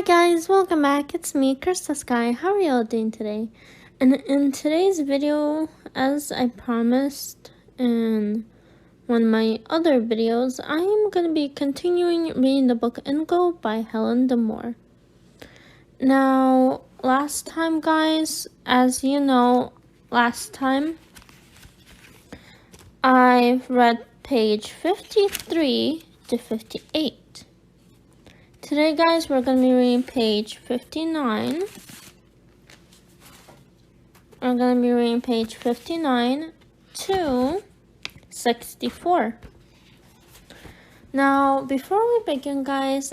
guys, welcome back. It's me, Krista Sky. How are y'all doing today? And in today's video, as I promised in one of my other videos, I am going to be continuing reading the book Ingo by Helen Moore. Now, last time, guys, as you know, last time I've read page 53 to 58. Today, guys, we're going to be reading page 59. We're going to be reading page 59 to 64. Now, before we begin, guys,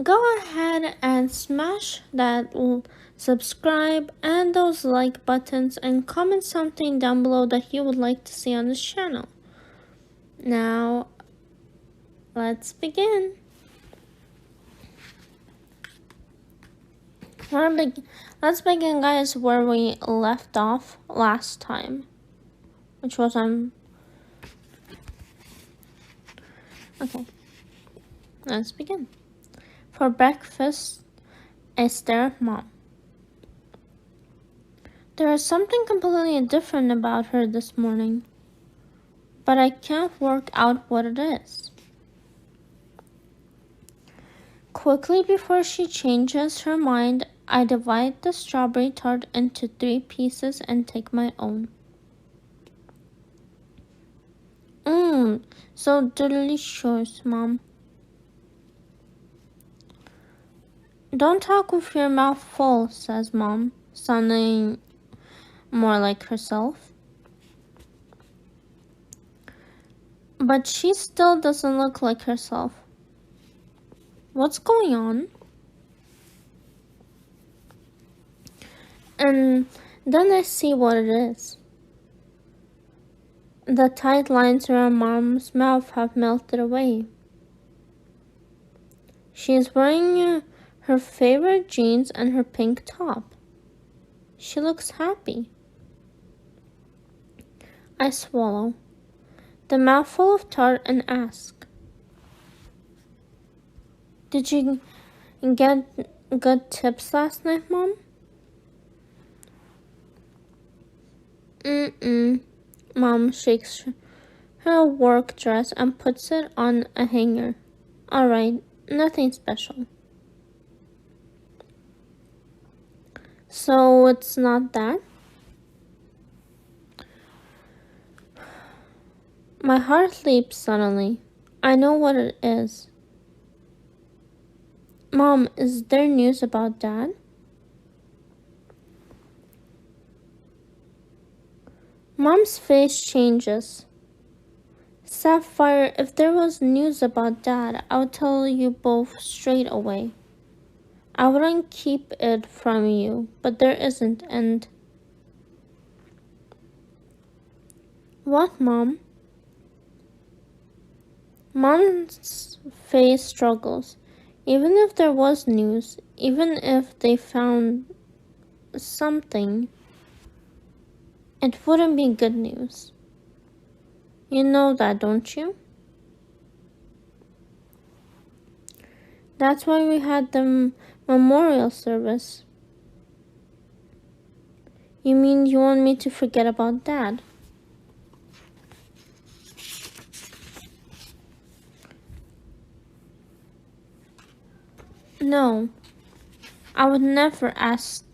go ahead and smash that subscribe and those like buttons and comment something down below that you would like to see on this channel. Now, let's begin. Let's begin, guys, where we left off last time, which was on. Okay, let's begin. For breakfast, I stare at Mom. There is something completely different about her this morning, but I can't work out what it is. Quickly before she changes her mind, I divide the strawberry tart into 3 pieces and take my own. So delicious, Mom. Don't talk with your mouth full, says Mom, sounding more like herself. But she still doesn't look like herself. What's going on? And then I see what it is. The tight lines around Mom's mouth have melted away. She's wearing her favorite jeans and her pink top. She looks happy. I swallow the mouthful of tart and ask, "Did you get good tips last night, Mom?" Mom shakes her work dress and puts it on a hanger. All right, nothing special. So it's not that? My heart leaps suddenly. I know what it is. Mom, is there news about Dad? Mom's face changes. Sapphire, if there was news about Dad, I would tell you both straight away. I wouldn't keep it from you, but there isn't, and... What, Mom? Mom's face struggles. Even if there was news, even if they found something, it wouldn't be good news. You know that, don't you? That's why we had the memorial service. You mean you want me to forget about Dad? No, I would never ask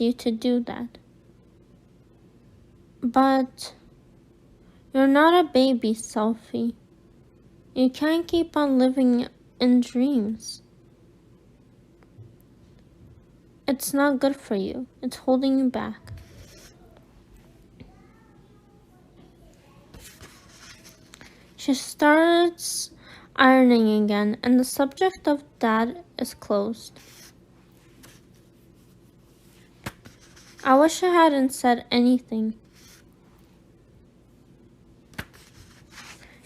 you to do that. But you're not a baby, Sophie. You can't keep on living in dreams. It's not good for you. It's holding you back. She starts ironing again, and the subject of Dad is closed. I wish I hadn't said anything.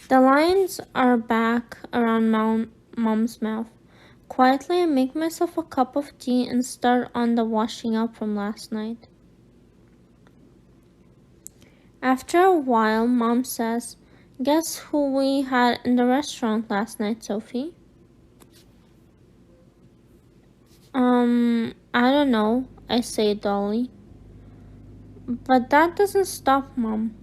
The lines are back around Mom's mouth. Quietly, I make myself a cup of tea and start on the washing up from last night. After a while, Mom says, Guess who we had in the restaurant last night, Sophie? I don't know, I say dully. But that doesn't stop, Mom.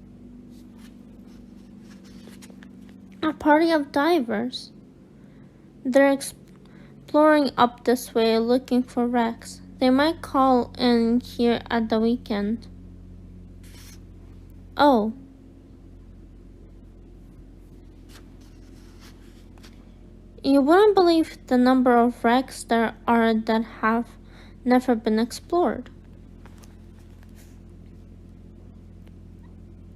A party of divers. They're exploring up this way looking for wrecks. They might call in here at the weekend. Oh. You wouldn't believe the number of wrecks there are that have never been explored.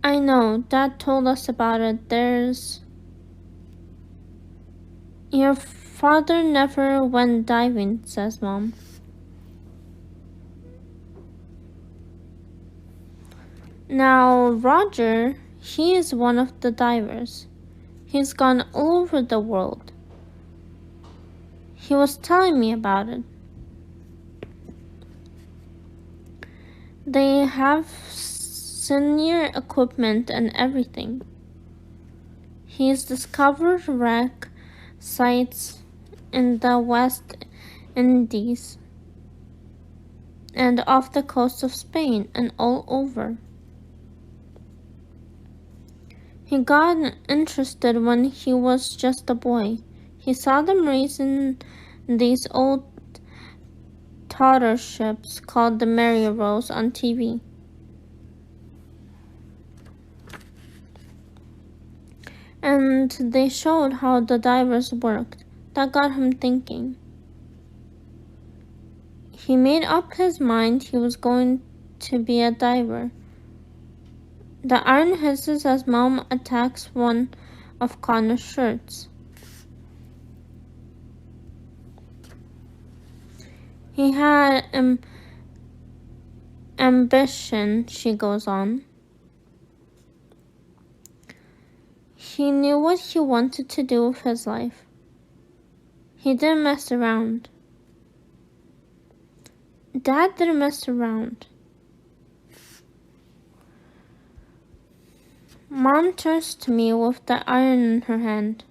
I know, Dad told us about it. Your father never went diving, says Mom. Now, Roger, he is one of the divers. He's gone all over the world. He was telling me about it. They have senior equipment and everything. He's discovered wreck sites in the West Indies and off the coast of Spain and all over. He got interested when he was just a boy. He saw them raising these old totter ships called the Mary Rose on TV. And they showed how the divers worked. That got him thinking. He made up his mind he was going to be a diver. The iron hisses as Mom attacks one of Connor's shirts. He had ambition, she goes on. He knew what he wanted to do with his life. He didn't mess around. Dad didn't mess around. Mom turns to me with the iron in her hand.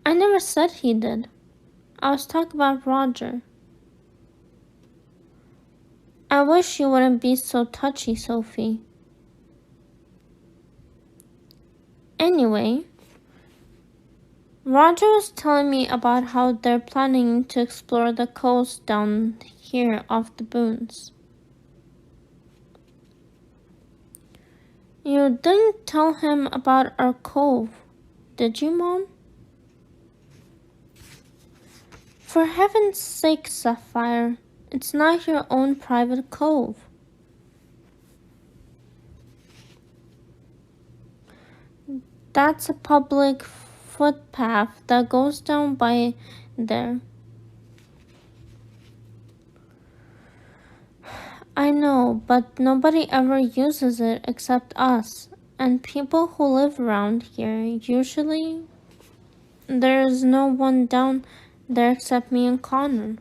I never said he did. I was talking about Roger. I wish you wouldn't be so touchy, Sophie. Anyway, Roger was telling me about how they're planning to explore the coast down here off the boons. You didn't tell him about our cove, did you, Mom? For heaven's sake, Sapphire, it's not your own private cove. That's a public footpath that goes down by there. I know, but nobody ever uses it except us, and people who live around here. Usually, there is no one down there except me and Connor.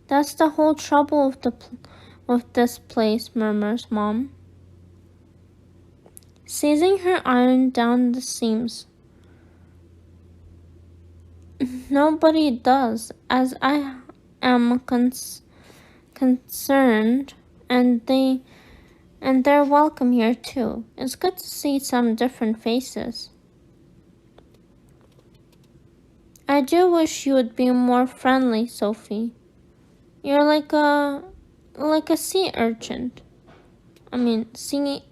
That's the whole trouble with this place, murmurs Mom, seizing her iron down the seams. Nobody does, as I am concerned, and they're welcome here too. It's good to see some different faces. I do wish you would be more friendly, Sophie. You're like a sea urchin. Sea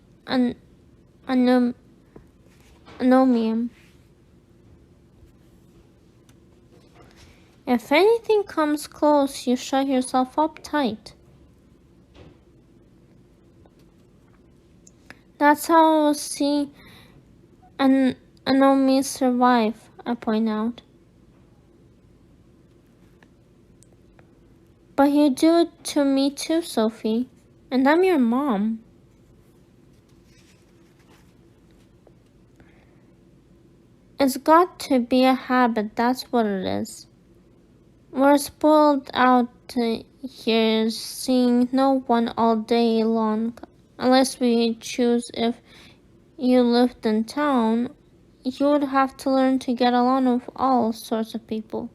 anomium. If anything comes close, you shut yourself up tight. That's how sea anomias survive, I point out. But you do it to me too, Sophie. And I'm your mom. It's got to be a habit, that's what it is. We're spoiled out here seeing no one all day long. Unless we choose. If you lived in town, you would have to learn to get along with all sorts of people.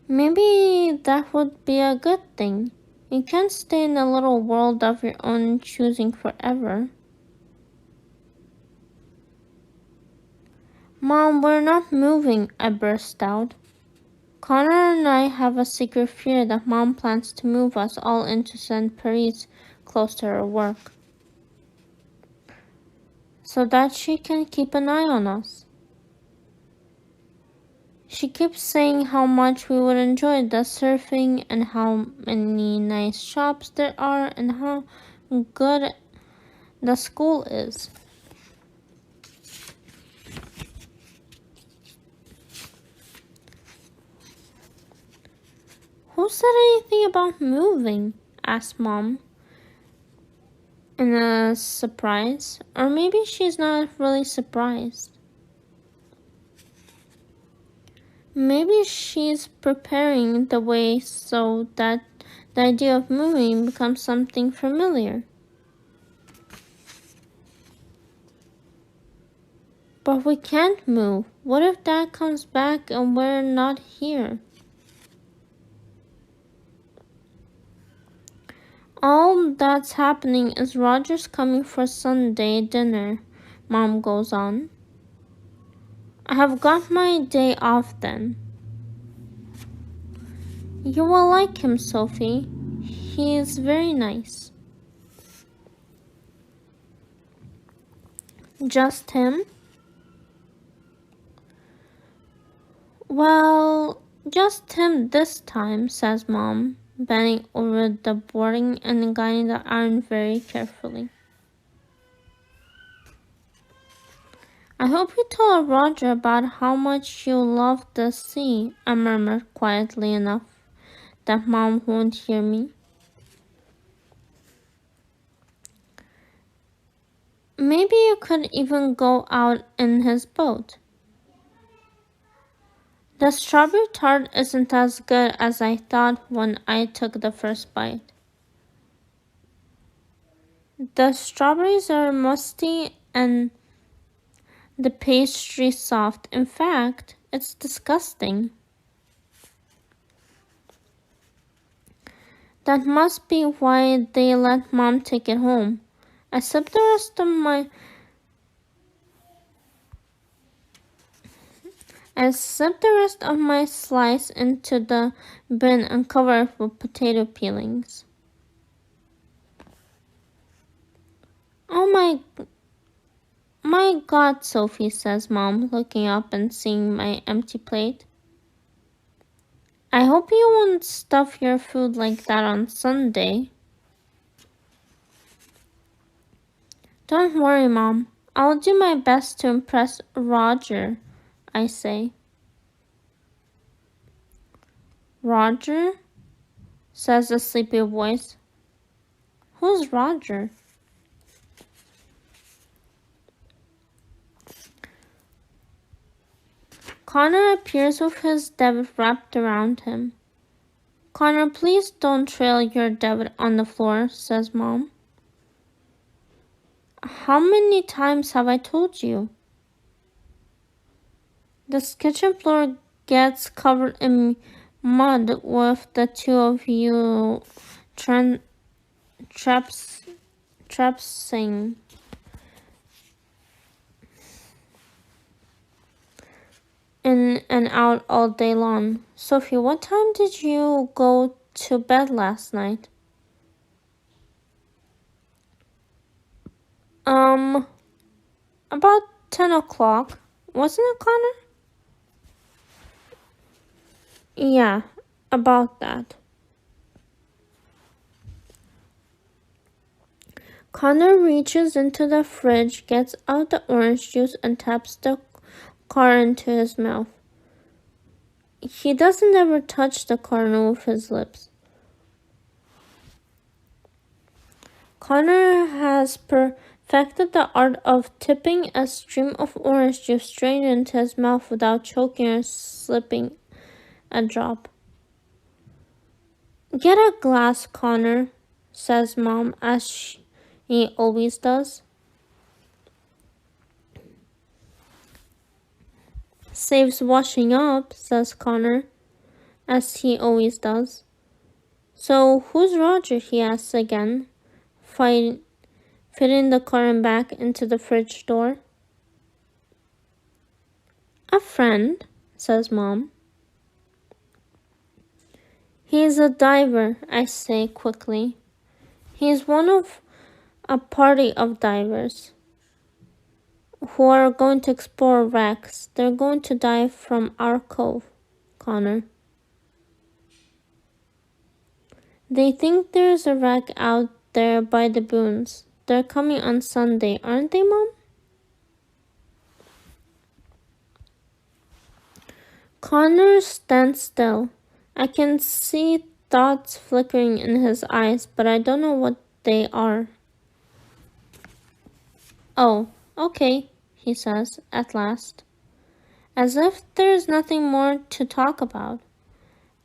Maybe that would be a good thing. You can't stay in a little world of your own choosing forever. Mom, we're not moving, I burst out. Connor and I have a secret fear that Mom plans to move us all into St. Paris close to her work, so that she can keep an eye on us. She keeps saying how much we would enjoy the surfing and how many nice shops there are and how good the school is. Who said anything about moving? Asked Mom in a surprise. Or maybe she's not really surprised. Maybe she's preparing the way so that the idea of moving becomes something familiar. But we can't move. What if Dad comes back and we're not here? All that's happening is Roger's coming for Sunday dinner, Mom goes on. I have got my day off then. You will like him, Sophie. He is very nice. Just him? Well, just him this time, says Mom, bending over the boarding and guiding the iron very carefully. I hope you told Roger about how much you love the sea, I murmured quietly enough that Mom won't hear me. Maybe you could even go out in his boat. The strawberry tart isn't as good as I thought when I took the first bite. The strawberries are musty and the pastry soft. In fact, it's disgusting. That must be why they let Mom take it home. I sipped the rest of my slice into the bin and covered it with potato peelings. Oh my God, Sophie, says Mom, looking up and seeing my empty plate. I hope you won't stuff your food like that on Sunday. Don't worry, Mom. I'll do my best to impress Roger, I say. Roger? Says a sleepy voice. Who's Roger? Connor appears with his debit wrapped around him. Connor, please don't trail your debit on the floor, says Mom. How many times have I told you? The kitchen floor gets covered in mud with the two of you traipsing. In and out all day long. Sophie, what time did you go to bed last night? About 10 o'clock. Wasn't it, Connor? Yeah, about that. Connor reaches into the fridge, gets out the orange juice, and taps the car into his mouth. He doesn't ever touch the kernel with his lips. Connor has perfected the art of tipping a stream of orange juice straight into his mouth without choking or slipping a drop. Get a glass, Connor, says Mom, as she always does. Saves washing up, says Connor, as he always does. So who's Roger? He asks again, fitting the current back into the fridge door. A friend, says Mom. He's a diver, I say quickly. He's one of a party of divers who are going to explore wrecks. They're going to dive from our cove, Connor. They think there's a wreck out there by the boons. They're coming on Sunday, aren't they, Mom? Connor stands still. I can see thoughts flickering in his eyes, but I don't know what they are. Oh, okay, he says, at last. As if there's nothing more to talk about.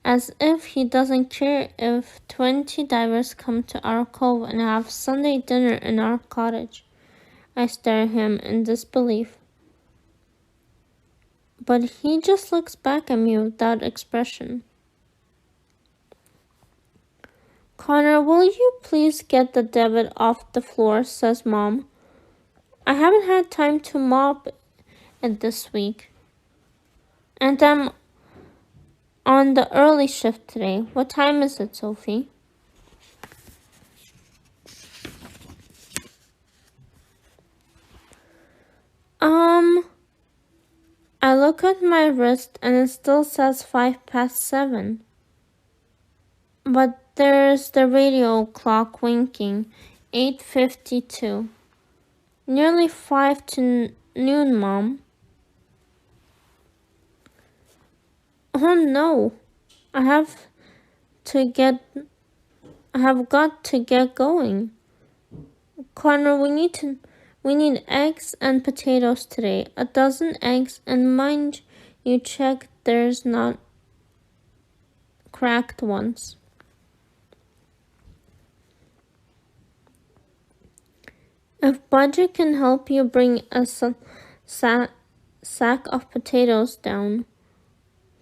As if he doesn't care if 20 divers come to our cove and have Sunday dinner in our cottage. I stare at him in disbelief. But he just looks back at me without expression. Connor, will you please get the debit off the floor, says Mom. I haven't had time to mop it this week. And I'm on the early shift today. What time is it, Sophie? I look at my wrist and it still says 7:05. But there's the radio clock winking, 8:52. Nearly 5 to noon, Mom. Oh no, I have got to get going. Connor, we need eggs and potatoes today. 12 eggs, and mind you check there's not cracked ones. If Budget can help you bring a sack of potatoes down,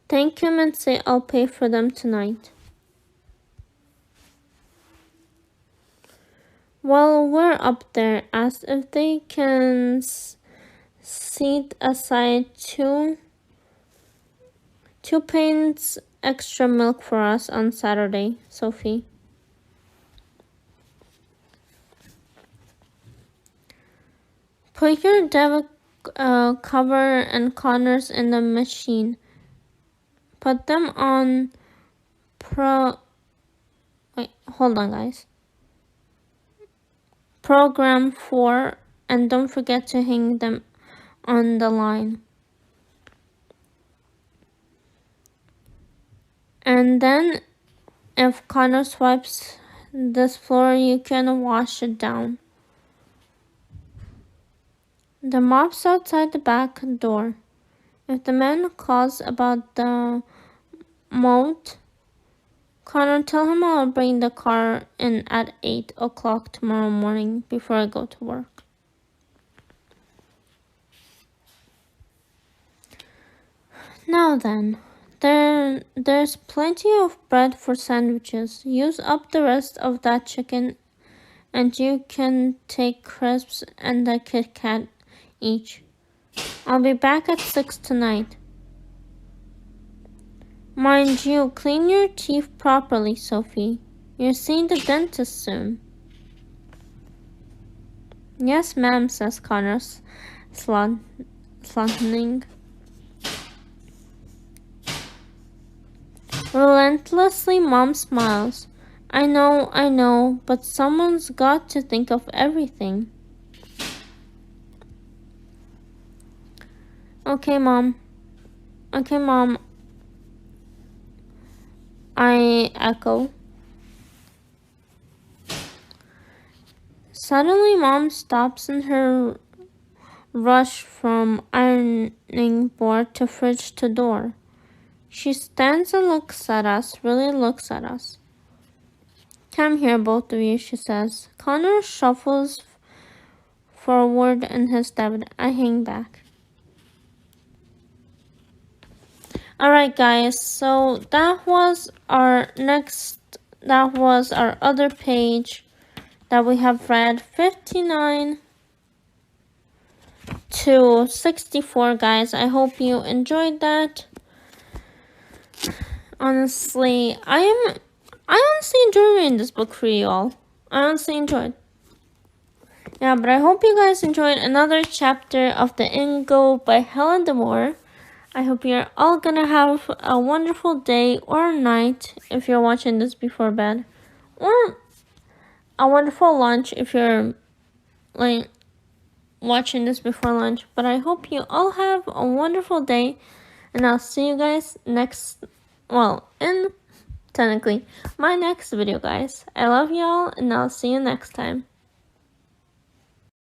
thank him and say I'll pay for them tonight. While we're up there, ask if they can set aside two pints extra milk for us on Saturday, Sophie. Put your debit cover and Connor's in the machine. Put them on hold on, guys. Program 4, and don't forget to hang them on the line. And then, if Connor swipes this floor, you can wash it down. The mop's outside the back door. If the man calls about the moat, Connor, tell him I'll bring the car in at 8 o'clock tomorrow morning before I go to work. Now then, there's plenty of bread for sandwiches. Use up the rest of that chicken and you can take crisps and a Kit Kat each. I'll be back at 6 tonight. Mind you, clean your teeth properly, Sophie. You're seeing the dentist soon. Yes, ma'am, says Connor, slanting. Relentlessly, Mom smiles. I know, but someone's got to think of everything. Okay, Mom, I echo. Suddenly, Mom stops in her rush from ironing board to fridge to door. She stands and looks at us, really looks at us. Come here, both of you, she says. Connor shuffles forward in his bed. I hang back. Alright guys, so that was our other page that we have read, 59 to 64, guys. I hope you enjoyed that. Honestly, I honestly enjoy reading this book for you all. I honestly enjoyed. Yeah, but I hope you guys enjoyed another chapter of the Ingo by Helen DeMore. I hope you're all gonna have a wonderful day or night if you're watching this before bed, or a wonderful lunch if you're like watching this before lunch. But I hope you all have a wonderful day, and I'll see you guys in technically my next video, guys. I love y'all, and I'll see you next time.